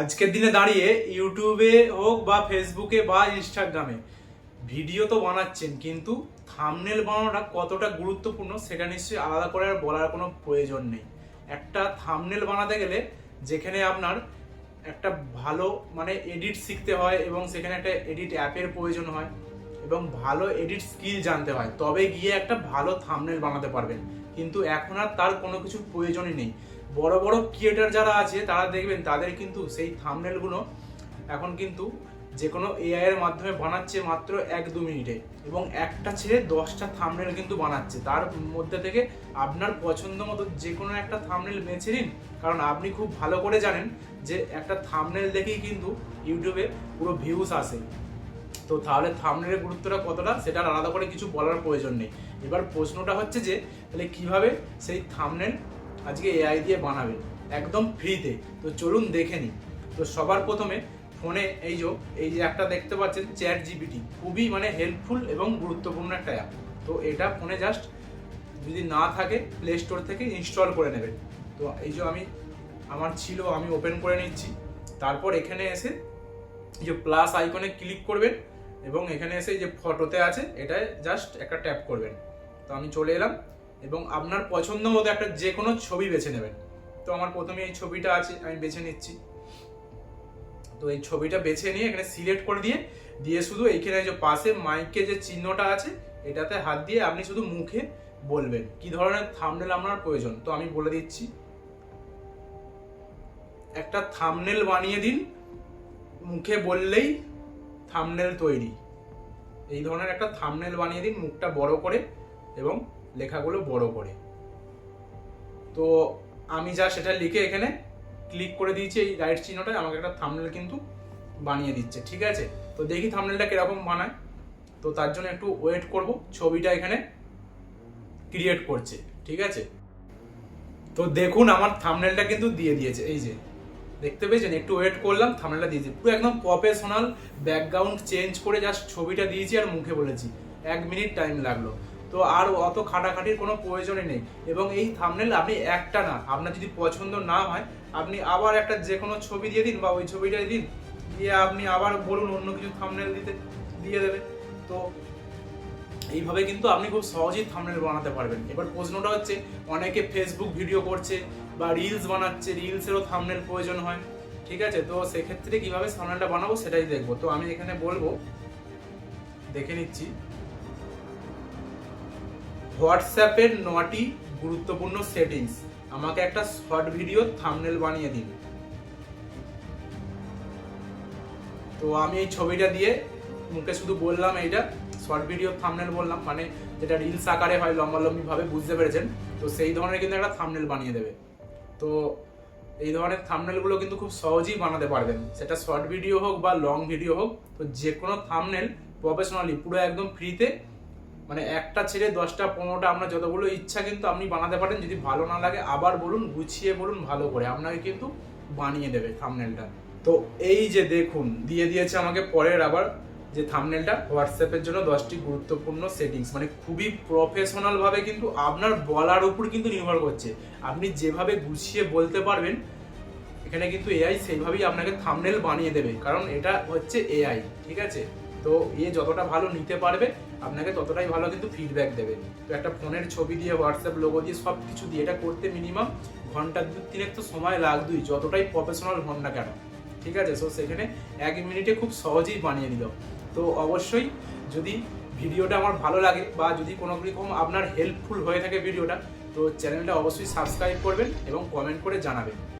আজকের দিনে দাঁড়িয়ে ইউটিউবে হোক বা ফেসবুকে বা ইনস্টাগ্রামে ভিডিও তো বানাচ্ছেন, কিন্তু থাম্বনেল বানানোটা কতটা গুরুত্বপূর্ণ সেটা নিশ্চয়ই আলাদা করে আর বলার কোনো প্রয়োজন নেই। একটা থাম্বনেল বানাতে গেলে যেখানে আপনার একটা ভালো এডিট শিখতে হয় এবং সেখানে একটা এডিট অ্যাপের প্রয়োজন হয় এবং ভালো এডিট স্কিল জানতে হয়, তবে গিয়ে একটা ভালো থাম্বনেল বানাতে পারবেন। কিন্তু এখন আর তার কোনো কিছুর প্রয়োজনই নেই। বড় বড় ক্রিয়েটার যারা আছে তারা দেখবেন তাদের কিন্তু সেই থাম্বনেলগুলো এখন কিন্তু যে কোনো এআই এর মাধ্যমে বানাচ্ছে মাত্র 1-2 মিনিটে, এবং একটা ছেড়ে 10টা থাম্বনেল কিন্তু বানাচ্ছে। তার মধ্যে থেকে আপনার পছন্দ মতো যে কোনো একটা থাম্বনেল বেছে নিন, কারণ আপনি খুব ভালো করে জানেন যে একটা থাম্বনেল দেখেই কিন্তু ইউটিউবে পুরো ভিউজ আসে। তো তাহলে থাম্বনেলের গুরুত্বটা কতটা সেটা আলাদা করে কিছু বলার প্রয়োজন নেই। এবার প্রশ্নটা হচ্ছে যে তাহলে কিভাবে সেই থাম্বনেল আজকে এআই দিয়ে বানাবেন একদম ফ্রিতে। তো চলুন দেখে নিই। তো সবার প্রথমে ফোনে এই যে একটা দেখতে পাচ্ছেন চ্যাট জিপিটি, খুবই হেল্পফুল এবং গুরুত্বপূর্ণ একটা অ্যাপ। তো এটা ফোনে জাস্ট যদি না থাকে প্লে স্টোর থেকে ইনস্টল করে নেবেন। তো আমি ওপেন করে নিচ্ছি। তারপর এখানে এসে এই যে প্লাস আইকনে ক্লিক করবেন এবং এখানে এসে এই যে ফটোতে আছে এটায় জাস্ট একটা ট্যাপ করবেন। তো আমি চলে এলাম এবং আপনার পছন্দ মতো একটা যে কোনো ছবি বেছে নেবেন। তো আমার প্রথমে এই ছবিটা আছে, আমি বেছে নিচ্ছি। তো এই ছবিটা বেছে নিয়ে এখানে সিলেক্ট করে দিয়ে শুধু এইখানে যে পাশে মাইকে যে চিহ্নটা আছে এটাতে হাত দিয়ে আপনি শুধু মুখে বলবেন কি ধরনের থাম্বনেল আপনার প্রয়োজন। তো আমি বলে দিচ্ছি, একটা থাম্বনেল বানিয়ে দিন, মুখে বললেই থাম্বনেল তৈরি। এই ধরনের একটা থাম্বনেল বানিয়ে দিন, মুখটা বড় করে এবং লেখাগুলো বড় করে। তো আমি যা সেটা লিখে এখানে ক্লিক করে দিয়েছি এই রাইট চিহ্নটায়, আমাকে একটা থাম্বনেল কিন্তু বানিয়ে দিচ্ছে। ঠিক আছে, তো দেখি থাম্বনেলটা কিরকম বানায়। তো তার জন্য একটু ওয়েট করব, ছবিটা এখানে ক্রিয়েট করছে। ঠিক আছে, তো দেখুন আমার থাম্বনেলটা কিন্তু দিয়ে দিয়েছে। এই যে দেখতে পেয়েছেন, একটু ওয়েট করলাম, থাম্বনেলটা দিয়েছি। পুরো একদম প্রফেশনাল ব্যাকগ্রাউন্ড চেঞ্জ করে জাস্ট ছবিটা দিয়েছি আর মুখে বলেছি। 1 মিনিট টাইম লাগলো। তো আর অত খাটাখাটির কোনো প্রয়োজনই নেই। এবং এই থাম্বনেল আপনি একটা না, আপনার যদি পছন্দ না হয় আপনি আবার একটা যে কোনো ছবি দিয়ে দিন বা ওই ছবিটাই দিন, দিয়ে আপনি আবার বলুন অন্য কিছু থাম্বনেল দিতে, দিয়ে দেবে। তো এইভাবে কিন্তু আপনি খুব সহজেই থাম্বনেল বানাতে পারবেন। এবার প্রশ্নটা হচ্ছে, অনেকে ফেসবুক ভিডিও করছে বা রিলস বানাচ্ছে, রিলসেরও থাম্বনেল প্রয়োজন হয়। ঠিক আছে, তো সেক্ষেত্রে কিভাবে থাম্বনেলটা বানাবো সেটাই দেখবো। তো আমি এখানে বলবো, দেখে নিচ্ছি, হোয়াটসঅ্যাপের 9টি গুরুত্বপূর্ণ সেটিংস, আমাকে একটা শর্ট ভিডিও থাম্বনেল বানিয়ে দিন। তো আমি এই ছবিটা দিয়ে মুখে শুধু বললাম এইটা শর্ট ভিডিও থাম্বনেল বললাম, যেটা রিলস আকারে হয় লম্বালম্বি ভাবে, বুঝতে পেরেছেন? তো সেই ধরনের কিন্তু একটা থাম্বনেল বানিয়ে দেবে। তো এই ধরনের থাম্বনেলগুলো কিন্তু খুব সহজেই বানাতে পারবেন, সেটা শর্ট ভিডিও হোক বা লং ভিডিও হোক। তো যে কোনো থাম্বনেল প্রফেশনালি পুরো একদম ফ্রিতে, একটা ছেড়ে 10টা 15টা আপনার যতগুলো ইচ্ছা কিন্তু আপনি বানাতে পারেন। যদি ভালো না লাগে আবার বলুন, গুছিয়ে বলুন, ভালো করে আপনাকে কিন্তু বানিয়ে দেবে থাম্বনেলটা। তো এই যে দেখুন দিয়ে দিয়েছে আমাকে পরের আবার যে থাম্বনেলটা, হোয়াটসঅ্যাপের জন্য 10টি গুরুত্বপূর্ণ সেটিংস, খুবই প্রফেশনাল ভাবে কিন্তু আপনার বলার উপর কিন্তু নির্ভর করছে। আপনি যেভাবে গুছিয়ে বলতে পারবেন এখানে কিন্তু এআই সেইভাবেই আপনাকে থাম্বনেল বানিয়ে দেবে, কারণ এটা হচ্ছে এআই। ঠিক আছে, তো যতটা ভালো নিতে পারবে আপনাকে ততটাই ভালো কিন্তু ফিডব্যাক দেবে। তো একটা ফোনের ছবি দিয়ে হোয়াটসঅ্যাপ লোগো দিয়ে সব কিছু দিয়ে এটা করতে মিনিমাম ঘন্টা 2-3 তো সময় লাগবেই, যতটাই প্রফেশনাল হন না কেন। ঠিক আছে, সো সেখানে 1 মিনিটে খুব সহজেই বানিয়ে দিল। তো অবশ্যই যদি ভিডিওটা আমার ভালো লাগে বা যদি কোনো রকম আপনার হেল্পফুল হয়ে থাকে ভিডিওটা, তো চ্যানেলটা অবশ্যই সাবস্ক্রাইব করবেন এবং কমেন্ট করে জানাবেন।